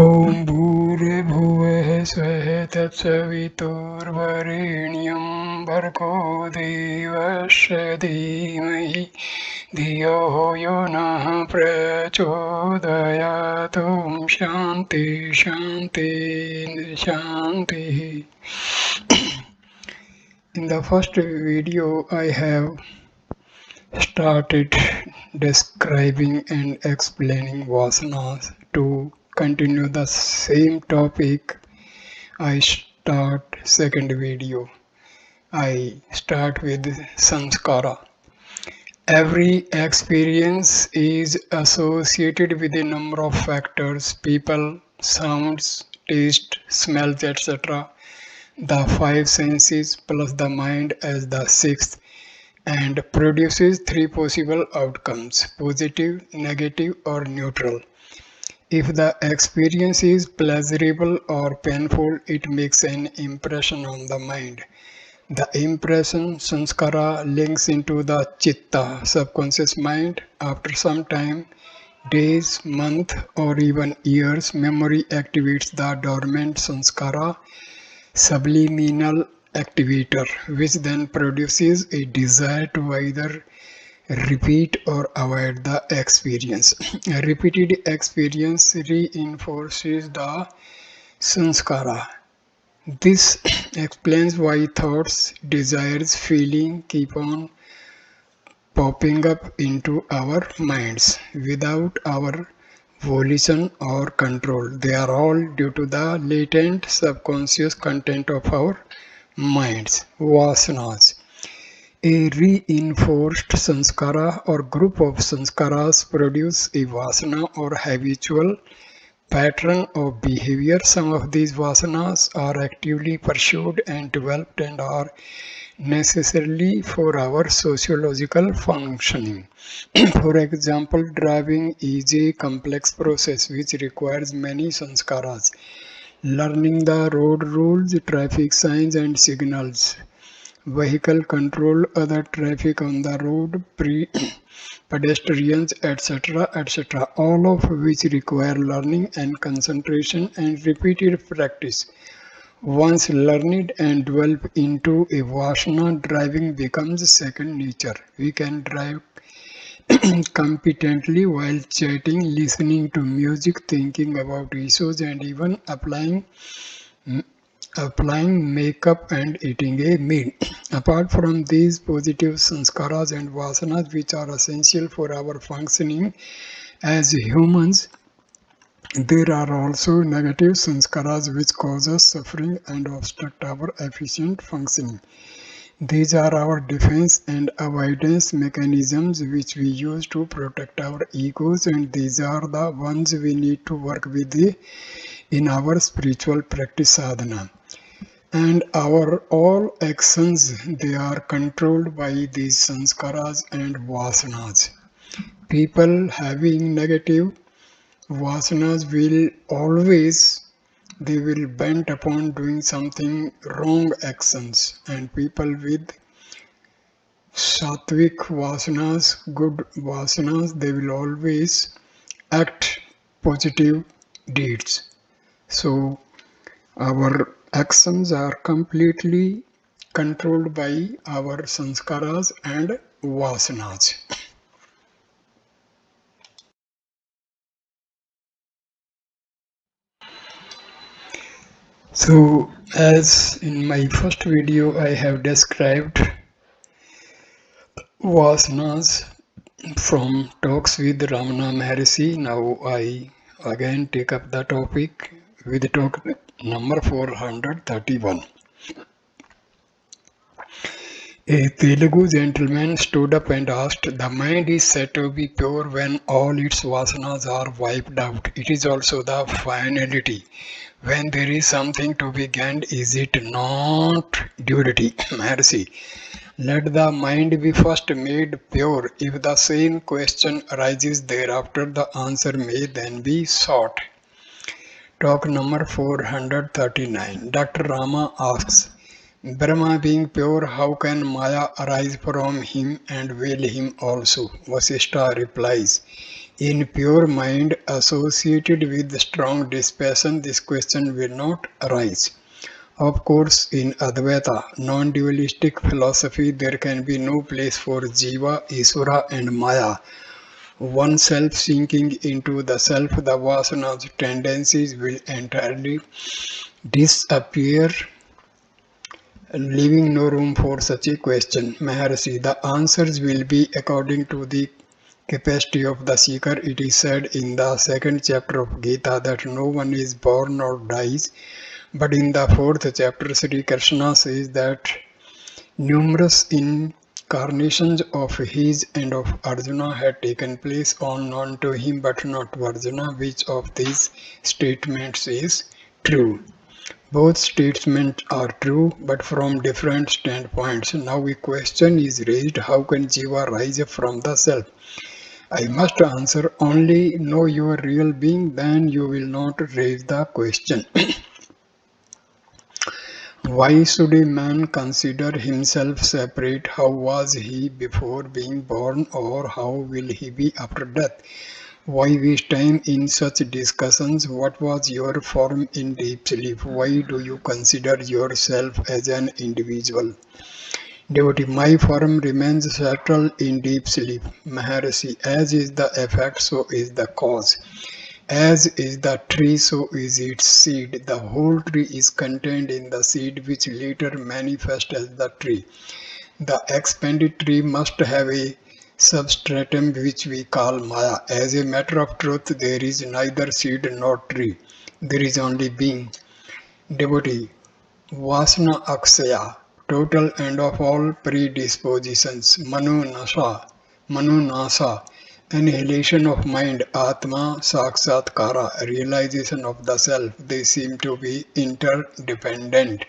ॐ भूर्भुवः स्वः तत्सवितुर्वरेण्यं भर्गो देवस्य धीमहि धियो यो नः प्रचोदयात्। शान्ति शान्ति शान्तिः. In the first video I have started describing and explaining vasanas. To continue the same topic, I start second video. I start with sanskara. Every experience is associated with a number of factors: people, sounds, taste, smells, etc. The five senses plus the mind as the sixth, and produces three possible outcomes: positive, negative, or neutral. If the experience is pleasurable or painful, it makes an impression on the mind. The impression, sanskara, links into the chitta, subconscious mind. After some time, days, months, or even years, memory activates the dormant sanskara subliminal activator, which then produces a desire to either repeat or avoid the experience. A repeated experience reinforces the sanskara. This explains why thoughts, desires, feelings keep on popping up into our minds without our volition or control. They are all due to the latent subconscious content of our minds, vasanas. A reinforced sanskara or group of sanskaras produce a vasana or habitual pattern of behavior. Some of these vasanas are actively pursued and developed and are necessarily for our sociological functioning. For example, driving is a complex process which requires many sanskaras. Learning the road rules, traffic signs and signals, vehicle control, other traffic on the road, pedestrians, etc., etc., all of which require learning and concentration and repeated practice. Once learned and developed into a vasana, driving becomes second nature. We can drive competently while chatting, listening to music, thinking about issues, and even applying makeup and eating a meal. Apart from these positive sanskaras and vasanas, which are essential for our functioning as humans, there are also negative sanskaras which cause us suffering and obstruct our efficient functioning. These are our defense and avoidance mechanisms which we use to protect our egos, and these are the ones we need to work with in our spiritual practice sadhana. And our all actions, they are controlled by these sanskaras and vasanas. People having negative vasanas will always, they will bent upon doing something wrong actions, and people with sattvic vasanas, good vasanas, they will always act positive deeds. So our actions are completely controlled by our sanskaras and vasanas. So, as in my first video I have described vasanas from talks with Ramana Maharishi, now I again take up the topic with talk number 431. A Telugu gentleman stood up and asked, "The mind is said to be pure when all its vasanas are wiped out. It is also the finality. When there is something to be gained, is it not duty?" Mercy. Let the mind be first made pure. If the same question arises thereafter, the answer may then be sought. Talk number 439. Dr. Rama asks, Brahma being pure, how can Maya arise from him and veil him also? Vasishtha replies, In pure mind associated with strong dispassion, this question will not arise. Of course, in Advaita, non-dualistic philosophy, there can be no place for Jiva, Isvara and Maya. One self sinking into the self, the Vasanas tendencies will entirely disappear, leaving no room for such a question. Maharshi, the answers will be according to the capacity of the seeker. It is said in the second chapter of Gita that no one is born or dies. But in the fourth chapter, Sri Krishna says that numerous incarnations of his and of Arjuna had taken place unknown to him but not to Arjuna. Which of these statements is true? Both statements are true, but from different standpoints. Now a question is raised, how can Jiva rise up from the self? I must answer, only know your real being, then you will not raise the question. Why should a man consider himself separate? How was he before being born, or how will he be after death? Why waste time in such discussions? What was your form in deep sleep? Why do you consider yourself as an individual? Devotee, my form remains settled in deep sleep. Maharishi, as is the effect, so is the cause. As is the tree, so is its seed. The whole tree is contained in the seed, which later manifests as the tree. The expanded tree must have a substratum which we call Maya. As a matter of truth, there is neither seed nor tree. There is only being. Devotee, Vasana Akshaya, total end of all predispositions. Manu Nasa, annihilation of mind. Atma Sakshatkara, realization of the self. They seem to be interdependent.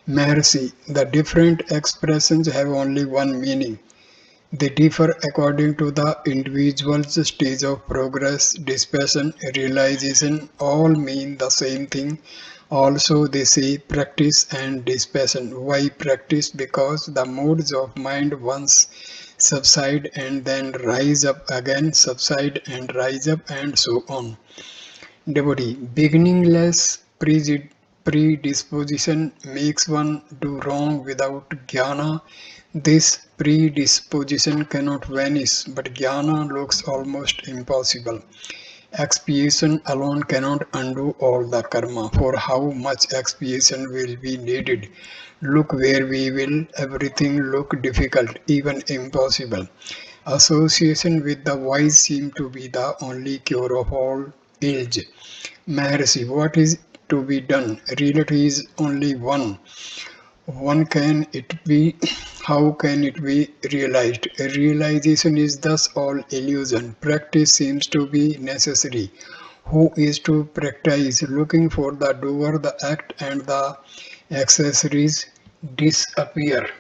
Mercy, the different expressions have only one meaning. They differ according to the individual's stage of progress, dispassion, realization, all mean the same thing. Also, they say practice and dispassion. Why practice? Because the modes of mind once subside and then rise up again, subside and rise up, and so on. Devotee, beginningless predisposition makes one do wrong without jnana. This predisposition cannot vanish, but jnana looks almost impossible. Expiation alone cannot undo all the karma, for how much expiation will be needed? Look where we will, everything look difficult, even impossible. Association with the wise seems to be the only cure of all ills. Maharishi, what is to be done? Reality is only one. One can it be? How can it be realized? Realization is thus all illusion. Practice seems to be necessary. Who is to practice? Looking for the doer, the act, and the accessories disappear.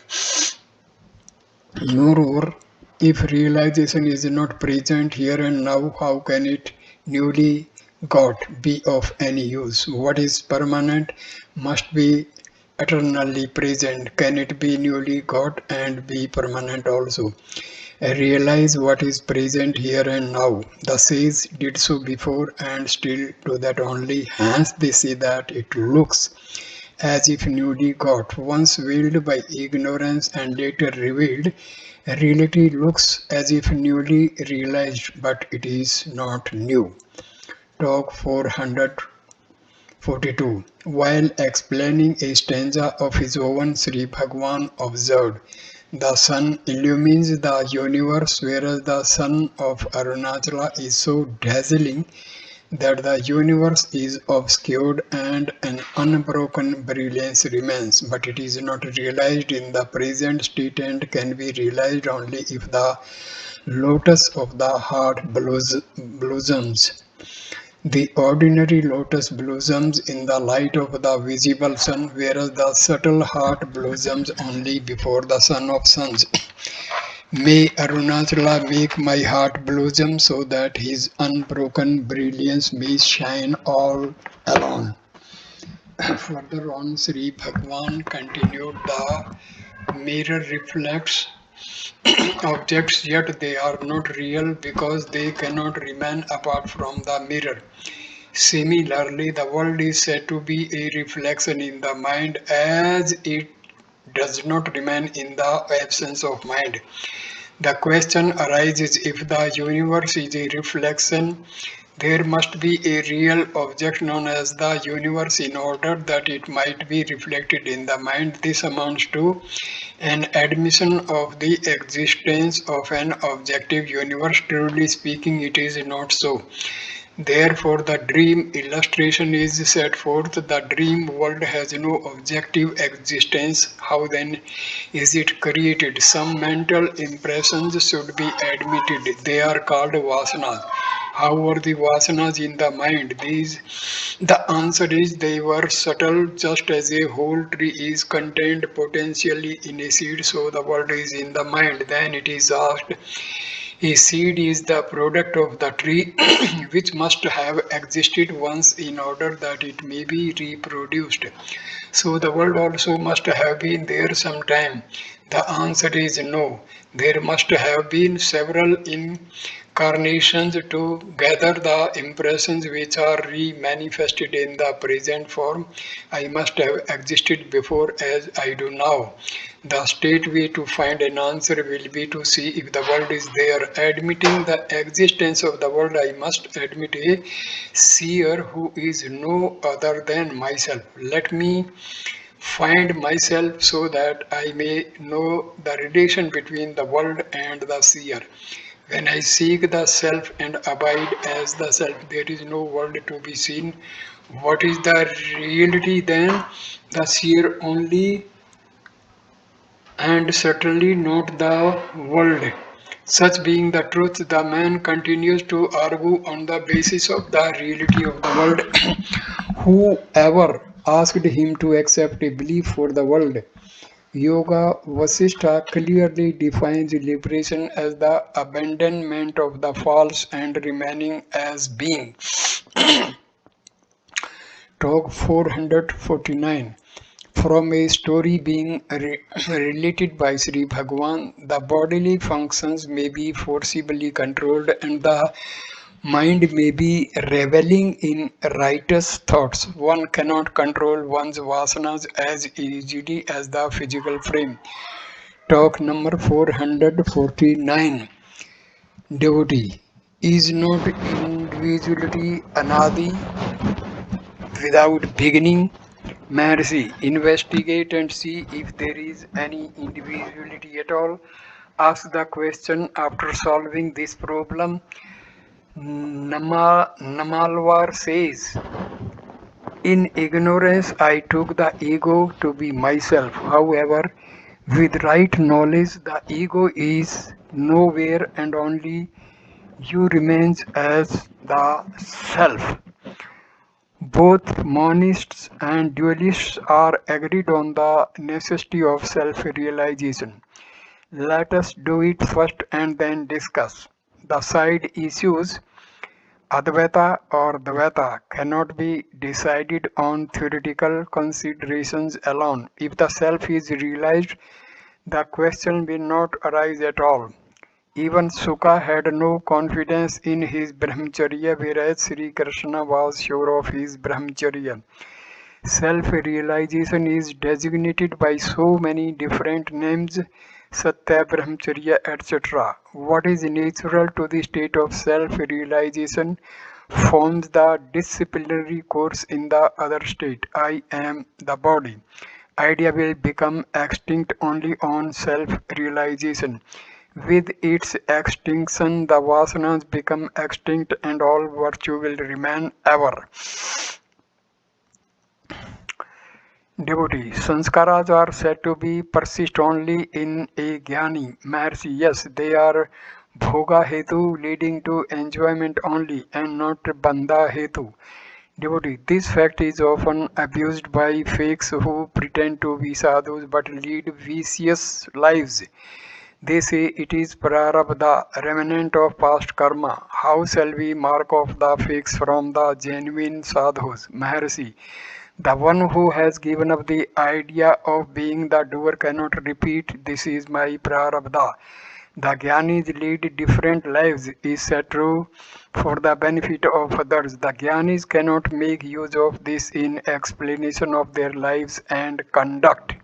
Moreover, if realization is not present here and now, how can it newly got be of any use? What is permanent must be eternally present. Can it be newly got and be permanent also? Realize what is present here and now. The sage did so before and still do that only. Hence they say that it looks as if newly got, once veiled by ignorance and later revealed. Reality looks as if newly realized, but it is not new. Talk 442. While explaining a stanza of his own, Sri Bhagwan observed, the sun illumines the universe, whereas the sun of Arunachala is so dazzling that the universe is obscured and an unbroken brilliance remains, but it is not realized in the present state and can be realized only if the lotus of the heart blossoms. The ordinary lotus blossoms in the light of the visible sun, whereas the subtle heart blossoms only before the sun of suns. May Arunachala make my heart blossom so that his unbroken brilliance may shine all alone. Further on, Sri Bhagwan continued, the mirror reflects objects, yet they are not real because they cannot remain apart from the mirror. Similarly, the world is said to be a reflection in the mind as it does not remain in the absence of mind. The question arises, if the universe is a reflection, there must be a real object known as the universe in order that it might be reflected in the mind. This amounts to an admission of the existence of an objective universe. Truly speaking, it is not so. Therefore, the dream illustration is set forth. The dream world has no objective existence. How then is it created? Some mental impressions should be admitted. They are called vasanas. How are the vasanas in the mind? The answer is they were subtle, just as a whole tree is contained potentially in a seed, so the world is in the mind. Then it is asked, a seed is the product of the tree which must have existed once in order that it may be reproduced. So the world also must have been there sometime. The answer is no. There must have been several incarnations to gather the impressions which are re-manifested in the present form. I must have existed before as I do now. The straight way to find an answer will be to see if the world is there. Admitting the existence of the world, I must admit a seer who is no other than myself. Let me find myself so that I may know the relation between the world and the seer. When I seek the self and abide as the self, there is no world to be seen. What is the reality then? The seer only, and certainly not the world. Such being the truth, the man continues to argue on the basis of the reality of the world. Whoever asked him to accept a belief for the world? Yoga Vasishtha clearly defines liberation as the abandonment of the false and remaining as being. Talk 449. From a story being related by Sri Bhagwan, the bodily functions may be forcibly controlled and the mind may be reveling in righteous thoughts. One cannot control one's vasanas as easily as the physical frame. Talk number 449. Devotee, is not individuality anadi without beginning? Mercy, investigate and see if there is any individuality at all. Ask the question after solving this problem. Namalwar says, in ignorance I took the ego to be myself. However, with right knowledge, the ego is nowhere and only you remains as the self. Both monists and dualists are agreed on the necessity of self-realization. Let us do it first and then discuss. The side issues, Advaita or Dvaita, cannot be decided on theoretical considerations alone. If the self is realized, the question will not arise at all. Even Sukha had no confidence in his brahmacharya, whereas Sri Krishna was sure of his brahmacharya. Self-realization is designated by so many different names, Satya, Brahmacharya, etc. What is natural to the state of self-realization forms the disciplinary course in the other state. I am the body. Idea will become extinct only on self-realization. With its extinction, the vasanas become extinct and all virtue will remain ever. Devotee, sanskaras are said to be persist only in a jnani. Mercy, yes, they are bhoga hetu, leading to enjoyment only and not bandha hetu. Devotee, this fact is often abused by fakes who pretend to be sadhus but lead vicious lives. They say it is prarabdha, remnant of past karma. How shall we mark off the fakes from the genuine sadhus? Maharshi, the one who has given up the idea of being the doer cannot repeat, this is my prarabdha. The Gyanis lead different lives is true for the benefit of others. The Gyanis cannot make use of this in explanation of their lives and conduct.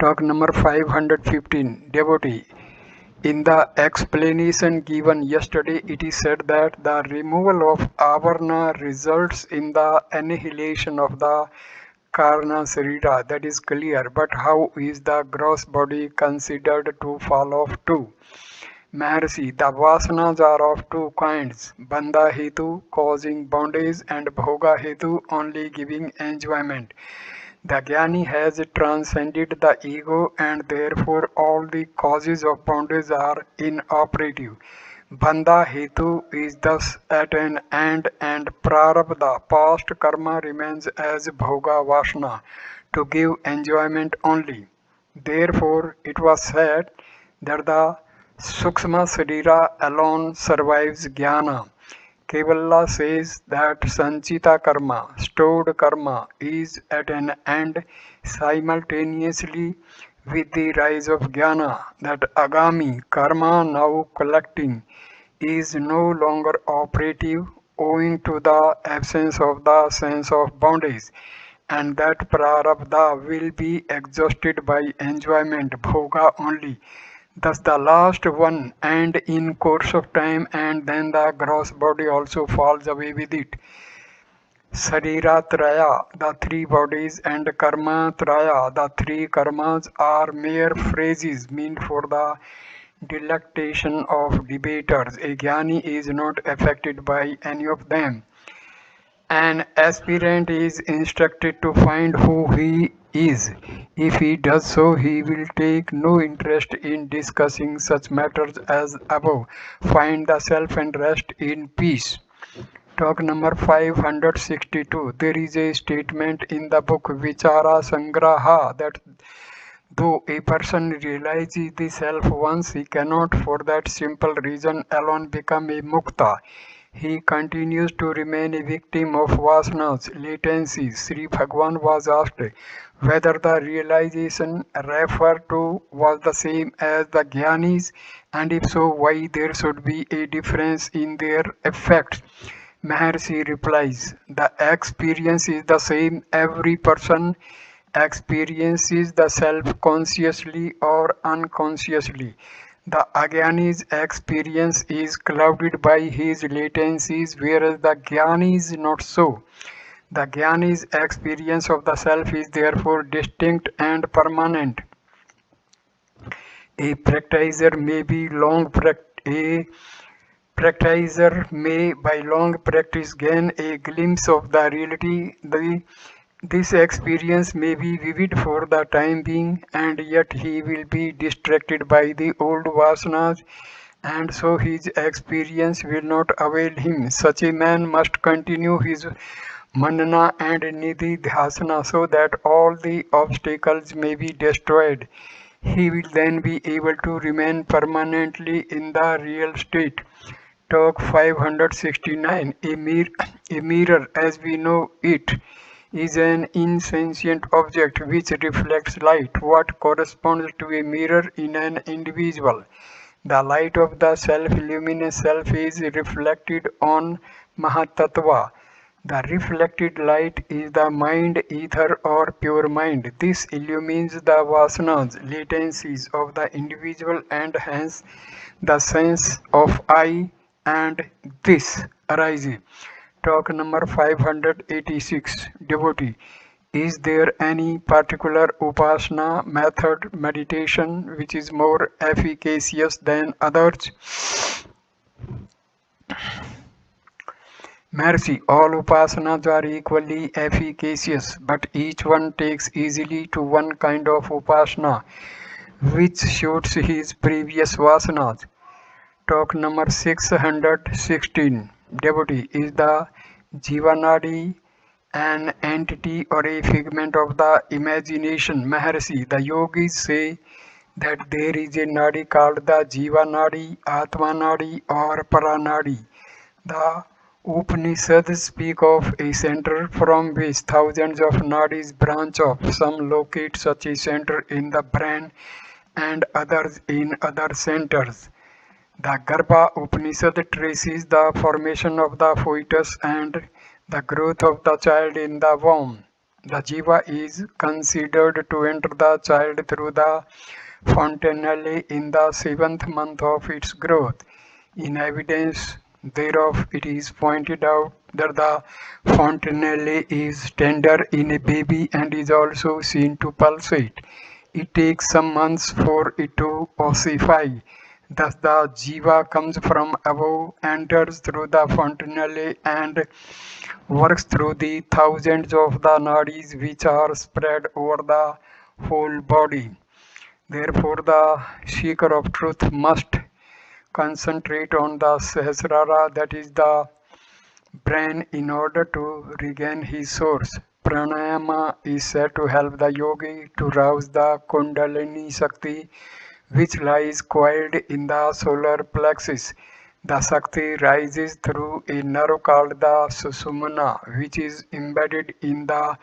Talk number 515. Devotee. In the explanation given yesterday, it is said that the removal of avarna results in the annihilation of the karna sarira. That is clear. But how is the gross body considered to fall off too? Maharshi, the vasanas are of two kinds, bandha hetu causing bondage and bhoga hetu only giving enjoyment. The Jnani has transcended the ego and therefore all the causes of bondage are inoperative. Bandha hetu is thus at an end and prarabdha, past karma remains as bhoga vasana to give enjoyment only. Therefore, it was said that the Sukshma Sarira alone survives Jnana. Kevala says that Sanchita karma, stored karma, is at an end simultaneously with the rise of Jnana, that Agami karma now collecting is no longer operative owing to the absence of the sense of bondage, and that prarabdha will be exhausted by enjoyment, bhoga only. Thus the last one and in course of time and then the gross body also falls away with it. Sarira Traya, the three bodies, and Karma Traya, the three karmas, are mere phrases meant for the delectation of debaters. A jnani is not affected by any of them. An aspirant is instructed to find who he is. If he does so, he will take no interest in discussing such matters as above. Find the self and rest in peace. Talk number 562. There is a statement in the book Vichara Sangraha that though a person realizes the self once, he cannot for that simple reason alone become a mukta. He continues to remain a victim of vasanas, latencies. Sri Bhagwan was asked whether the realization referred to was the same as the jnanis, and if so, why there should be a difference in their effects. Maharshi replies, the experience is the same. Every person experiences the self consciously or unconsciously. The Ajnani's experience is clouded by his latencies, whereas the Jnani is not so. The Jnani's experience of the self is therefore distinct and permanent. A practitioner may by long practice gain a glimpse of the reality. This experience may be vivid for the time being, and yet he will be distracted by the old vasanas, and so his experience will not avail him. Such a man must continue his manana and nidhi dhyasana so that all the obstacles may be destroyed. He will then be able to remain permanently in the real state. Talk 569. A mirror as we know it is an insentient object which reflects light. What corresponds to a mirror in an individual? The light of the self-luminous self is reflected on Mahatattva. The reflected light is the mind, ether, or pure mind. This illumines the vasanas, latencies of the individual, and hence the sense of I and this arises. Talk number 586. Devotee. Is there any particular upasana method meditation which is more efficacious than others? Mercy, all upasanas are equally efficacious, but each one takes easily to one kind of upasana which suits his previous vasanas. Talk number 616. Devotee, is the Jivanadi an entity or a figment of the imagination? Maharshi, the yogis say that there is a nadi called the Jivanadi, Atmanadi, or Paranadi. The Upanishads speak of a center from which thousands of nadis branch off. Some locate such a center in the brain and others in other centers. The Garbha Upanishad traces the formation of the fetus and the growth of the child in the womb. The jiva is considered to enter the child through the fontanelle in the seventh month of its growth. In evidence thereof, it is pointed out that the fontanelle is tender in a baby and is also seen to pulsate. It takes some months for it to ossify. Thus the jiva comes from above, enters through the fontanelle and works through the thousands of the nadis which are spread over the whole body. Therefore, the seeker of truth must concentrate on the Sahasrara, that is the brain, in order to regain his source. Pranayama is said to help the yogi to rouse the Kundalini Shakti which lies coiled in the solar plexus. The Shakti rises through a nerve called the Sushumna, which is embedded in the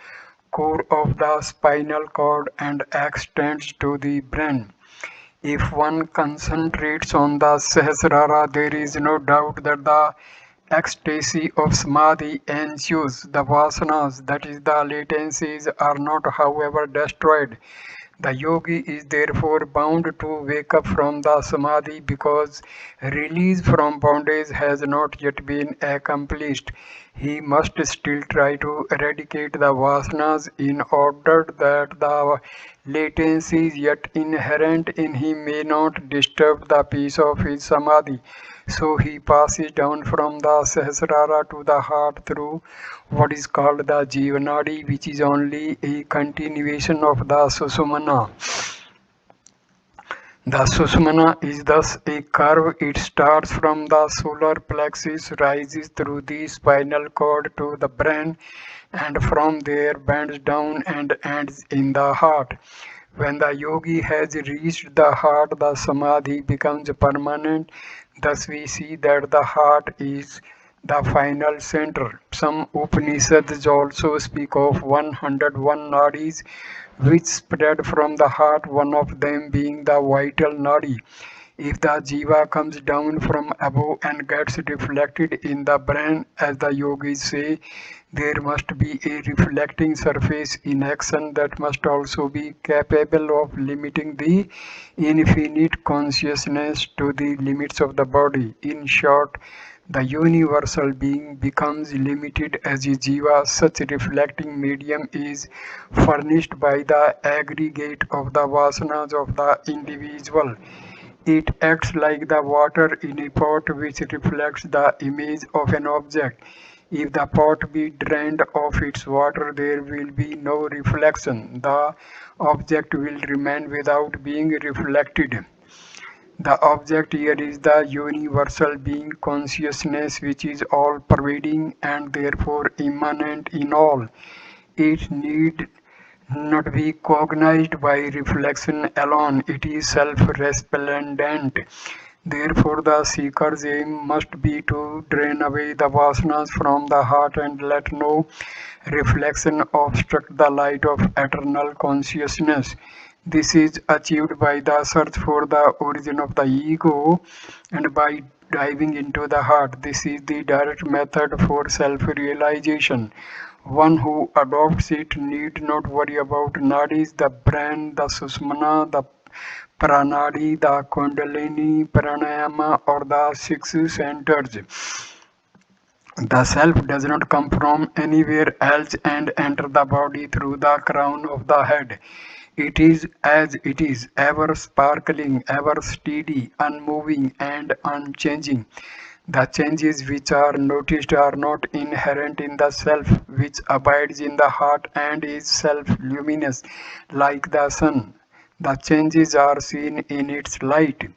core of the spinal cord and extends to the brain. If one concentrates on the Sahasrara, there is no doubt that the ecstasy of Samadhi ensues. The Vasanas, that is the latencies, are not however destroyed. The yogi is therefore bound to wake up from the Samadhi because release from bondage has not yet been accomplished. He must still try to eradicate the Vasanas in order that the latencies yet inherent in him may not disturb the peace of his Samadhi. So he passes down from the Sahasrara to the heart through what is called the Jivanadi, which is only a continuation of the Sushumna. The Sushumna is thus a curve. It starts from the solar plexus, rises through the spinal cord to the brain, and from there bends down and ends in the heart. When the yogi has reached the heart, the Samadhi becomes permanent. Thus we see that the heart is the final center. Some Upanishads also speak of 101 nadis which spread from the heart, one of them being the vital nadi. If the jiva comes down from above and gets reflected in the brain, as the yogis say, there must be a reflecting surface in action that must also be capable of limiting the infinite consciousness to the limits of the body. In short, the universal being becomes limited as a jiva. Such reflecting medium is furnished by the aggregate of the vasanas of the individual. It acts like the water in a pot which reflects the image of an object. If the pot be drained of its water, there will be no reflection. The object will remain without being reflected. The object here is the universal being consciousness, which is all pervading and therefore immanent in all. It need not be cognized by reflection alone, it is self-resplendent. Therefore, the seeker's aim must be to drain away the vasanas from the heart and let no reflection obstruct the light of eternal consciousness. This is achieved by the search for the origin of the ego and by diving into the heart. This is the direct method for self-realization. One who adopts it need not worry about nadis, the brain, the sushumna, the pranadi, the kundalini, pranayama, or the six centers. The self does not come from anywhere else and enter the body through the crown of the head. It is as it is, ever sparkling, ever steady, unmoving, and unchanging. The changes which are noticed are not inherent in the self, which abides in the heart and is self-luminous, like the sun. The changes are seen in its light.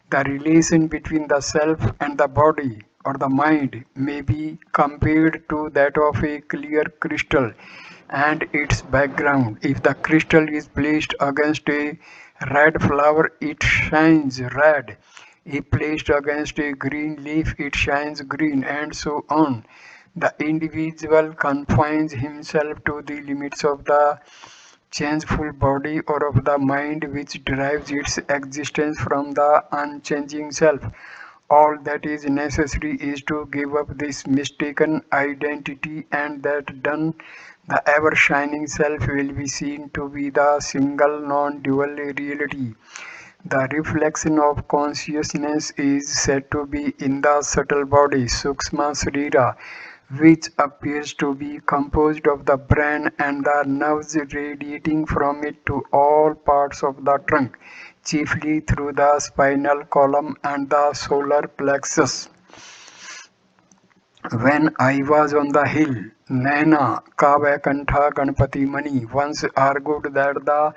The relation between the self and the body or the mind may be compared to that of a clear crystal and its background. If the crystal is placed against a red flower, it shines red. If placed against a green leaf, it shines green, and so on. The individual confines himself to the limits of the changeful body or of the mind which derives its existence from the unchanging self. All that is necessary is to give up this mistaken identity, and that done, the ever shining self will be seen to be the single non dual reality. The reflection of consciousness is said to be in the subtle body, Sukshma Srira, which appears to be composed of the brain and the nerves radiating from it to all parts of the trunk, chiefly through the spinal column and the solar plexus. When I was on the hill, Naina Kavakantha Ganpati Mani once argued that the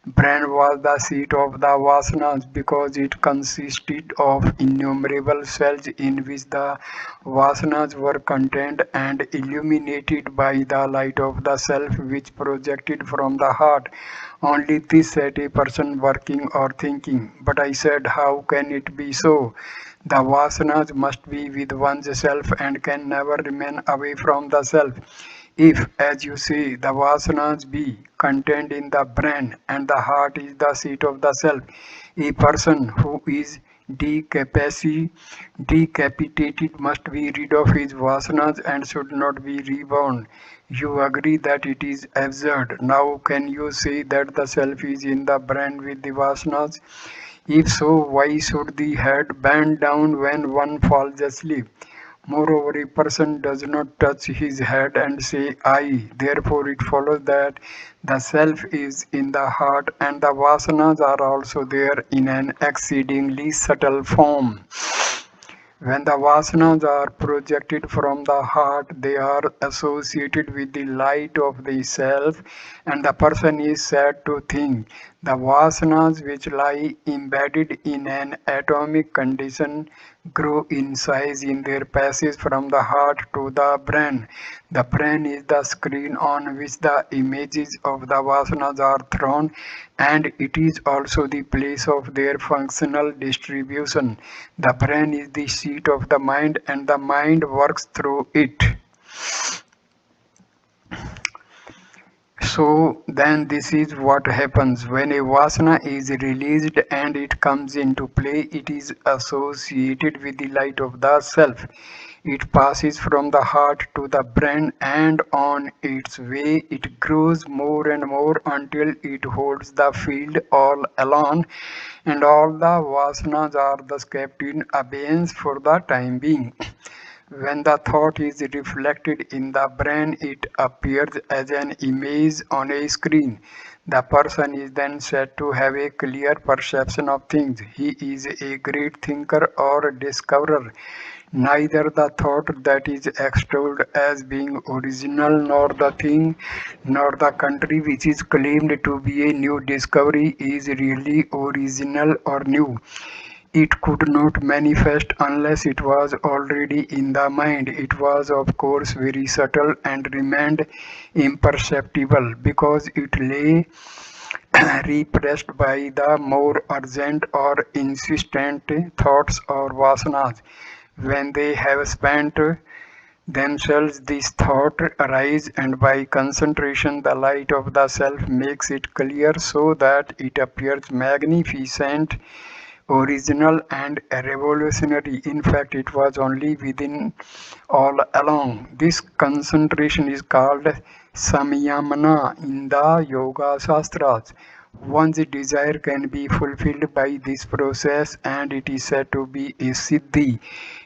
brain was the seat of the Vasanas because it consisted of innumerable cells in which the Vasanas were contained and illuminated by the light of the self which projected from the heart. Only this set a person working or thinking. But I said, how can it be so? The vasanas must be with one's self and can never remain away from the self. If, as you say, the vasanas be contained in the brain and the heart is the seat of the self, a person who is decapitated must be rid of his vasanas and should not be reborn. You agree that it is absurd. Now, can you say that the self is in the brain with the vasanas? If so, why should the head bend down when one falls asleep? Moreover, a person does not touch his head and say I. Therefore, it follows that the self is in the heart and the vasanas are also there in an exceedingly subtle form. When the vasanas are projected from the heart, they are associated with the light of the self, and the person is said to think. The vasanas, which lie embedded in an atomic condition, grow in size in their passage from the heart to the brain. The brain is the screen on which the images of the vasanas are thrown, and it is also the place of their functional distribution. The brain is the seat of the mind, and the mind works through it. So then this is what happens when a vasana is released and it comes into play. It is associated with the light of the self. It passes from the heart to the brain, and on its way it grows more and more until it holds the field all alone, and all the vasanas are thus kept in abeyance for the time being. When the thought is reflected in the brain, it appears as an image on a screen. The person is then said to have a clear perception of things. He is a great thinker or discoverer. Neither the thought that is extolled as being original, nor the thing, nor the country which is claimed to be a new discovery is really original or new. It could not manifest unless it was already in the mind. It was, of course, very subtle and remained imperceptible because it lay repressed by the more urgent or insistent thoughts or vasanas. When they have spent themselves, this thought arise, and by concentration the light of the self makes it clear so that it appears magnificent, original and revolutionary. In fact, it was only within all along. This concentration is called samyamana in the Yoga Shastras. One's desire can be fulfilled by this process, and it is said to be a siddhi.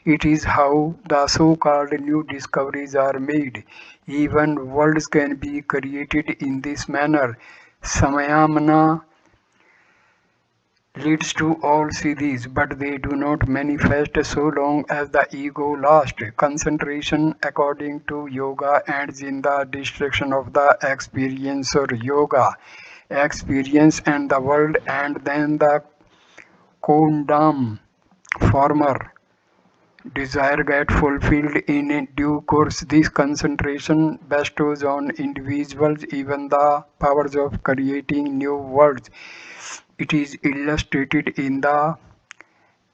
It is how the so-called new discoveries are made. Even worlds can be created in this manner. Samayamana leads to all siddhis, but they do not manifest so long as the ego lasts. Concentration, according to yoga, ends in the destruction of the experiencer. Yoga, experience and the world, and then the kondam, former desire get fulfilled in due course. This concentration bestows on individuals even the powers of creating new worlds. It is illustrated in the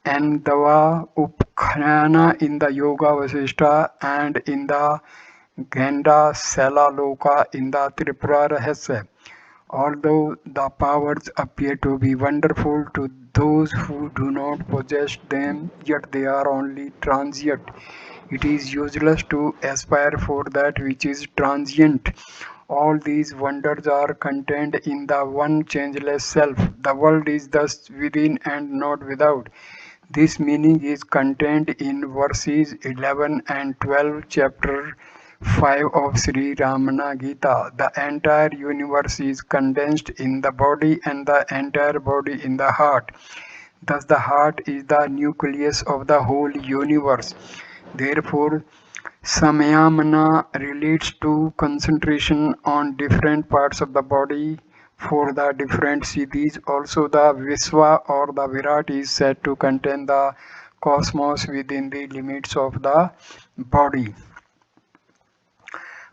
Andava Upkhyana in the Yoga Vasishta and in the Genda Sela Loka in the Tripura Rahasya. Although the powers appear to be wonderful to those who do not possess them, yet they are only transient. It is useless to aspire for that which is transient. All these wonders are contained in the one changeless self. The world is thus within and not without. This meaning is contained in verses 11 and 12, chapter 5 of Sri Ramana Gita. The entire universe is condensed in the body and the entire body in the heart. Thus, the heart is the nucleus of the whole universe. Therefore, Samyamana relates to concentration on different parts of the body for the different siddhis. Also, the Visva or the Virat is said to contain the cosmos within the limits of the body.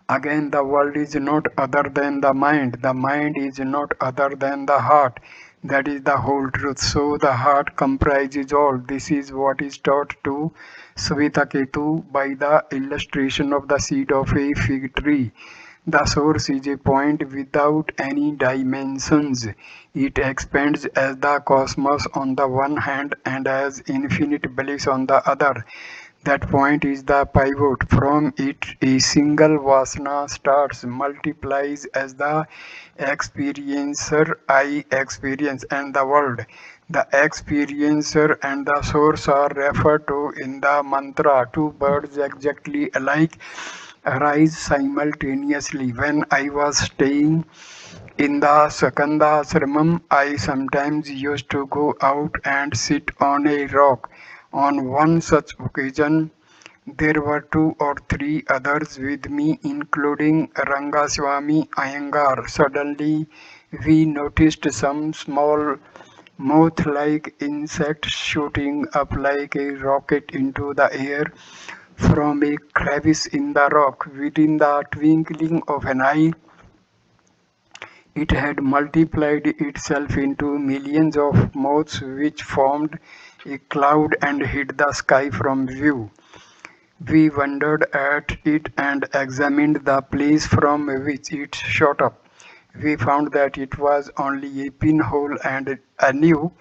Again, the world is not other than the mind is not other than the heart. That is the whole truth. So the heart comprises all. This is what is taught to Svetaketu by the illustration of the seed of a fig tree. The source is a point without any dimensions. It expands as the cosmos on the one hand and as infinite bliss on the other. That point is the pivot. From it, a single vasana starts, multiplies as the experiencer I experience and the world. The experiencer and the source are referred to in the mantra. Two birds exactly alike arise simultaneously. When I was staying in the Sakanda Ashramam, I sometimes used to go out and sit on a rock. On one such occasion, there were two or three others with me, including Rangaswamy Iyengar. Suddenly, we noticed some small moth-like insect shooting up like a rocket into the air from a crevice in the rock. Within the twinkling of an eye, it had multiplied itself into millions of moths which formed a cloud and hid the sky from view. We wondered at it and examined the place from which it shot up. We found that it was only a pinhole, and I knew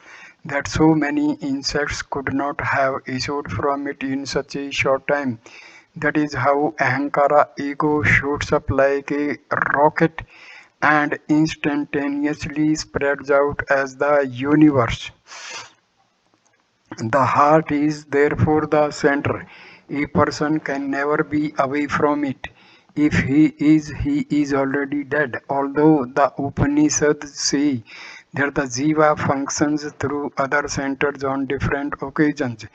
that so many insects could not have issued from it in such a short time. That is how Ahankara ego shoots up like a rocket and instantaneously spreads out as the universe. The heart is therefore the center. A person can never be away from it. If he is already dead. Although the Upanishads say that the jiva functions through other centers on different occasions,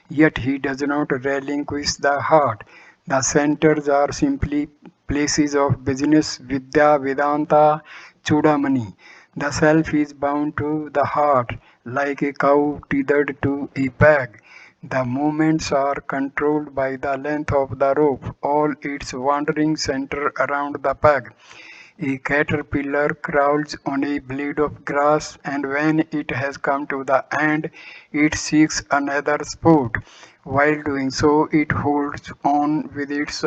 yet he does not relinquish the heart. The centers are simply places of business, Vidya, Vedanta, Chudamani. The self is bound to the heart like a cow tethered to a peg. The movements are controlled by the length of the rope, all its wandering center around the peg. A caterpillar crawls on a blade of grass, and when it has come to the end, it seeks another spot. While doing so, it holds on with its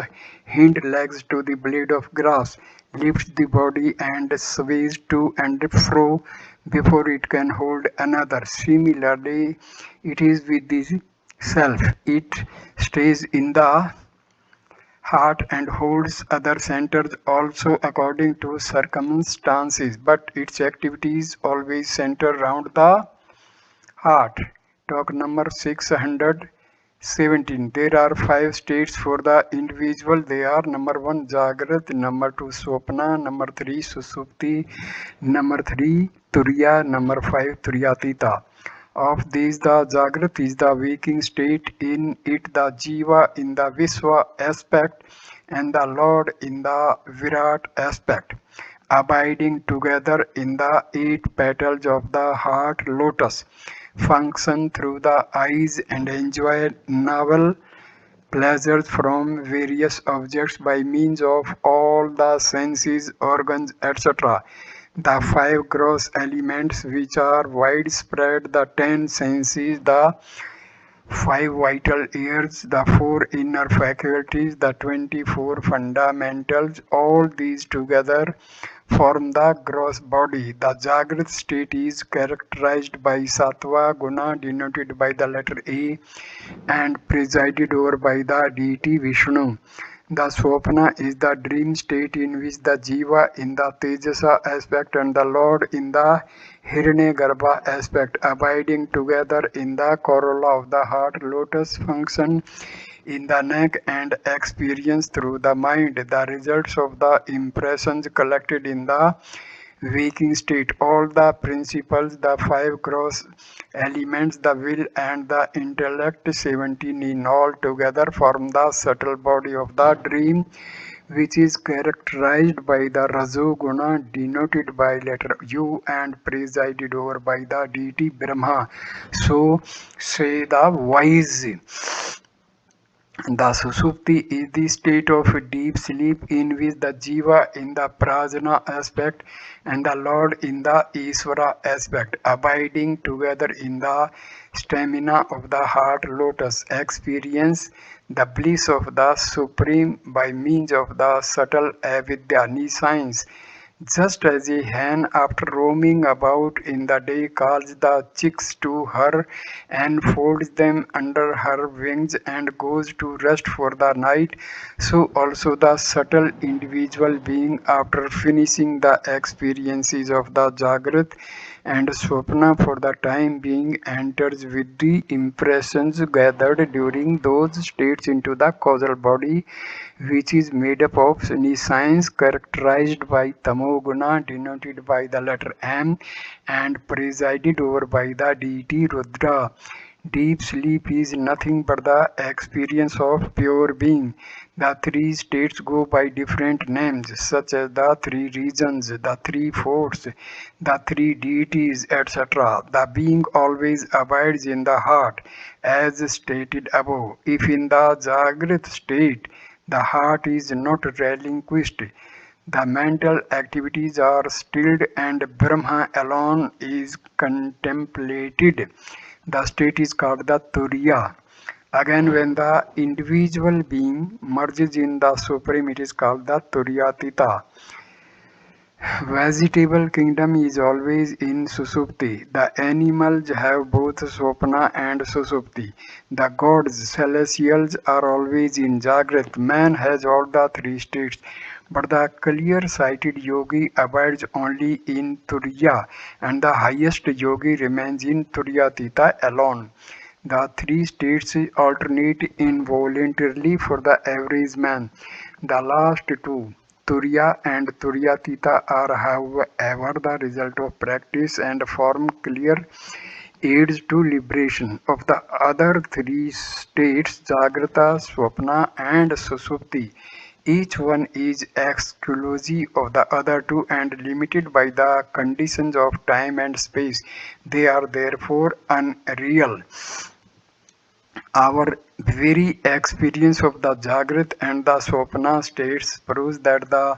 hind legs to the blade of grass, lifts the body, and sways to and fro before it can hold another. Similarly, it is with the self. It stays in the heart and holds other centers also according to circumstances, but its activities always center around the heart. Talk number 617. There are five states for the individual. They are number 1 Jagrat, number 2 Swapna, number 3 Susupti, number 3 Turiya, number 5 Turiyatita. Of these, the Jagrat is the waking state. In it, the Jiva in the Visva aspect and the Lord in the Virat aspect, abiding together in the 8 petals of the heart lotus, function through the eyes and enjoy novel pleasures from various objects by means of all the senses, organs, etc. The five gross elements which are widespread, the 10 senses, the 5 vital ears, the 4 inner faculties, the 24 fundamentals, all these together form the gross body. The Jagrat state is characterized by Sattva Guna, denoted by the letter A, and presided over by the deity Vishnu. The Swapna is the dream state in which the Jiva in the Tejasa aspect and the Lord in the Hiranyagarbha aspect, abiding together in the corolla of the heart. Lotus function in the neck and experience through the mind the results of the impressions collected in the waking state. All the principles, the 5 gross elements, the will and the intellect, 17 in all together form the subtle body of the dream, which is characterized by the Rajoguna, denoted by letter U and presided over by the deity Brahma. So say the wise. The Susupti is the state of deep sleep in which the Jiva in the Prajna aspect and the Lord in the Isvara aspect, abiding together in the stamina of the heart lotus, experience the bliss of the Supreme by means of the subtle avidya, nescience. Just as a hen, after roaming about in the day, calls the chicks to her and folds them under her wings and goes to rest for the night, so also the subtle individual being, after finishing the experiences of the Jagrat and Swapna for the time being, enters with the impressions gathered during those states into the causal body, which is made up of nescience characterized by Tamoguna, denoted by the letter M, and presided over by the deity Rudra. Deep sleep is nothing but the experience of pure being. The 3 states go by different names, such as the 3 regions, the 3 forts, the 3 deities, etc. The being always abides in the heart, as stated above. If in the Jagrat state the heart is not relinquished, the mental activities are stilled and Brahma alone is contemplated. The state is called the Turiya. Again, when the individual being merges in the Supreme, it is called the Turiyatita. Vegetable kingdom is always in Susupti. The animals have both Swapna and Susupti. The gods, celestials are always in Jagrat. Man has all the 3 states. But the clear-sighted yogi abides only in Turiya, and the highest yogi remains in Turiyatita alone. The 3 states alternate involuntarily for the average man. The last 2, Turiya and Turiyatita, are however the result of practice and form clear aids to liberation. Of the other 3 states, Jagrata, Swapna and Susupti, each one is exclusive of the other 2 and limited by the conditions of time and space. They are therefore unreal. Our very experience of the Jagrat and the Swapna states proves that the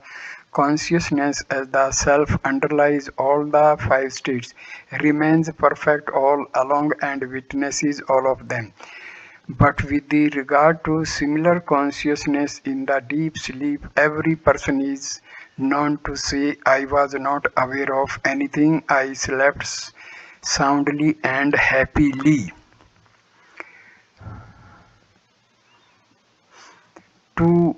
consciousness as the self underlies all the 5 states, remains perfect all along and witnesses all of them. But with the regard to similar consciousness in the deep sleep, every person is known to say, I was not aware of anything, I slept soundly and happily. 2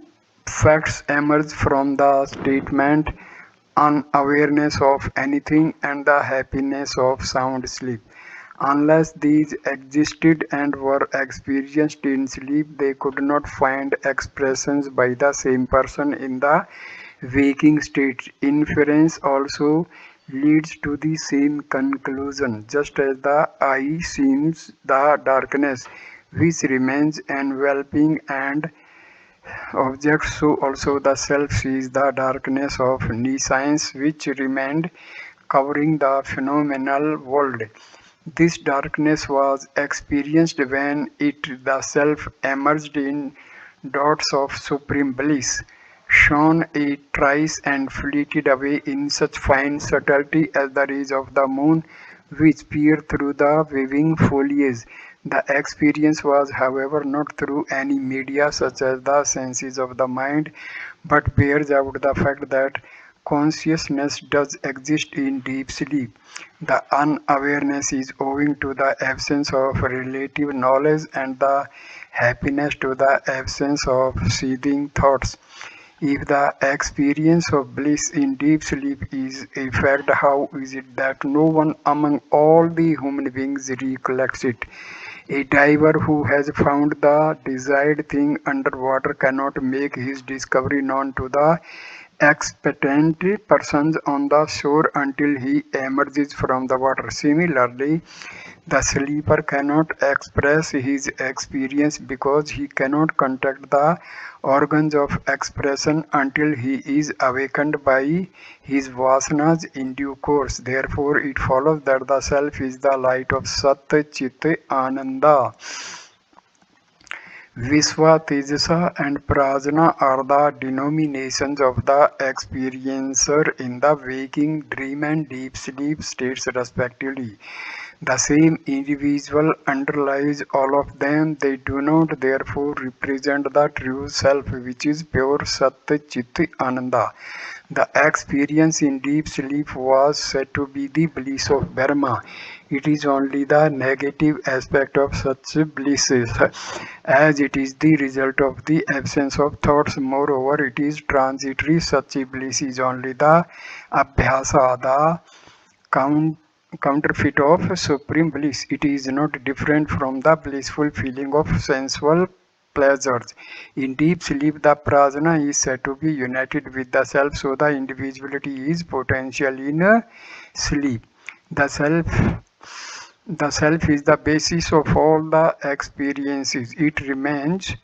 facts emerge from the statement unawareness of anything and the happiness of sound sleep. Unless these existed and were experienced in sleep, they could not find expressions by the same person in the waking state. Inference also leads to the same conclusion, just as the eye sees the darkness which remains enveloping and objects, so also the self sees the darkness of nescience which remained covering the phenomenal world. This darkness was experienced when it, the self, emerged in dots of supreme bliss, shone a thrice and fleeted away in such fine subtlety as the rays of the moon which peer through the waving foliage. The experience was, however, not through any media such as the senses of the mind, but bears out the fact that consciousness does exist in deep sleep. The unawareness is owing to the absence of relative knowledge and the happiness to the absence of seething thoughts. If the experience of bliss in deep sleep is a fact, how is it that no one among all the human beings recollects it? A diver who has found the desired thing underwater cannot make his discovery known to the expectant persons on the shore until he emerges from the water. Similarly, the sleeper cannot express his experience because he cannot contact the organs of expression until he is awakened by his vasanas in due course. Therefore, it follows that the self is the light of Sat Chit Ananda. Vishwa, Tejasa, and Prajna are the denominations of the experiencer in the waking, dream, and deep sleep states, respectively. The same individual underlies all of them. They do not therefore represent the true self, which is pure Sat Chit Ananda. The experience in deep sleep was said to be the bliss of Brahma. It is only the negative aspect of such blisses, as it is the result of the absence of thoughts. Moreover, it is transitory. Such bliss is only the abhyasa, the count counterfeit of supreme bliss. It is not different from the blissful feeling of sensual pleasures. In deep sleep, the prajna is said to be united with the self, so the individuality is potential in sleep. The self the self is the basis of all the experiences. It remains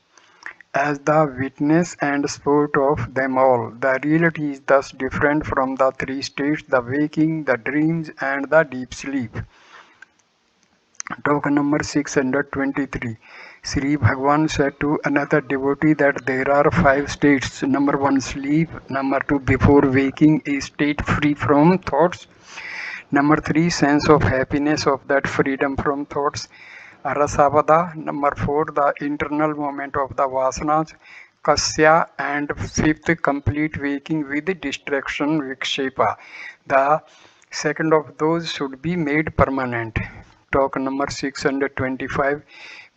as the witness and sport of them all. The reality is thus different from the three states: the waking, the dreams, and the deep sleep. Talk number 623. Sri Bhagwan said to another devotee that there are five states. Number one, sleep. Number two, before waking, a state free from thoughts. Number three, sense of happiness of that freedom from thoughts. Rasavada. Number four, the internal moment of the vasanas. Kasya. And fifth, complete waking with distraction vikshepa. The second of those should be made permanent. Talk number 625.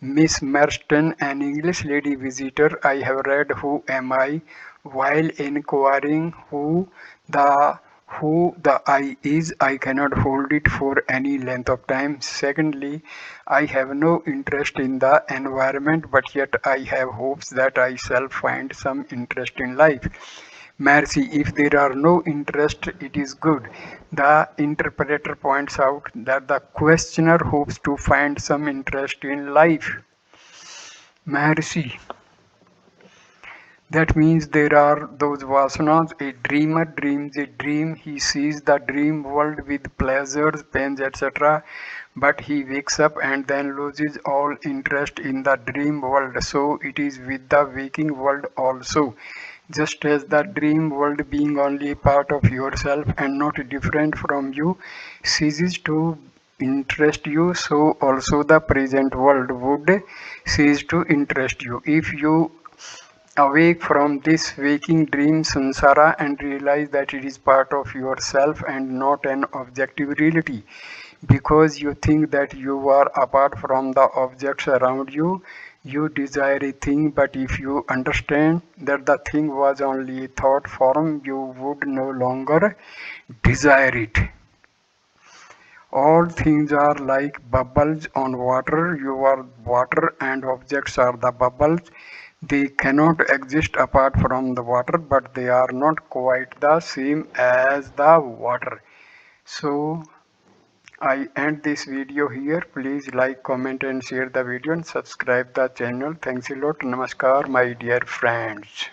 Miss Marston, an English lady visitor. I have read Who Am I? While inquiring who the I is, I cannot hold it for any length of time. Secondly, I have no interest in the environment, but yet I have hopes that I shall find some interest in life. Mercy, if there are no interest, it is good. The interpreter points out that the questioner hopes to find some interest in life. Mercy. That means there are those vasanas. A dreamer dreams a dream. He sees the dream world with pleasures, pains, etc. But he wakes up and then loses all interest in the dream world. So it is with the waking world also. Just as the dream world, being only a part of yourself and not different from you, ceases to interest you, so also the present world would cease to interest you. If you awake from this waking dream samsara and realize that it is part of yourself and not an objective reality, because you think that you are apart from the objects around you, you desire a thing, but if you understand that the thing was only a thought form, you would no longer desire it. All things are like bubbles on water. You are water and objects are the bubbles. They cannot exist apart from the water, but they are not quite the same as the water. So I end this video here. Please like, comment and share the video and subscribe the channel. Thanks a lot. Namaskar, my dear friends.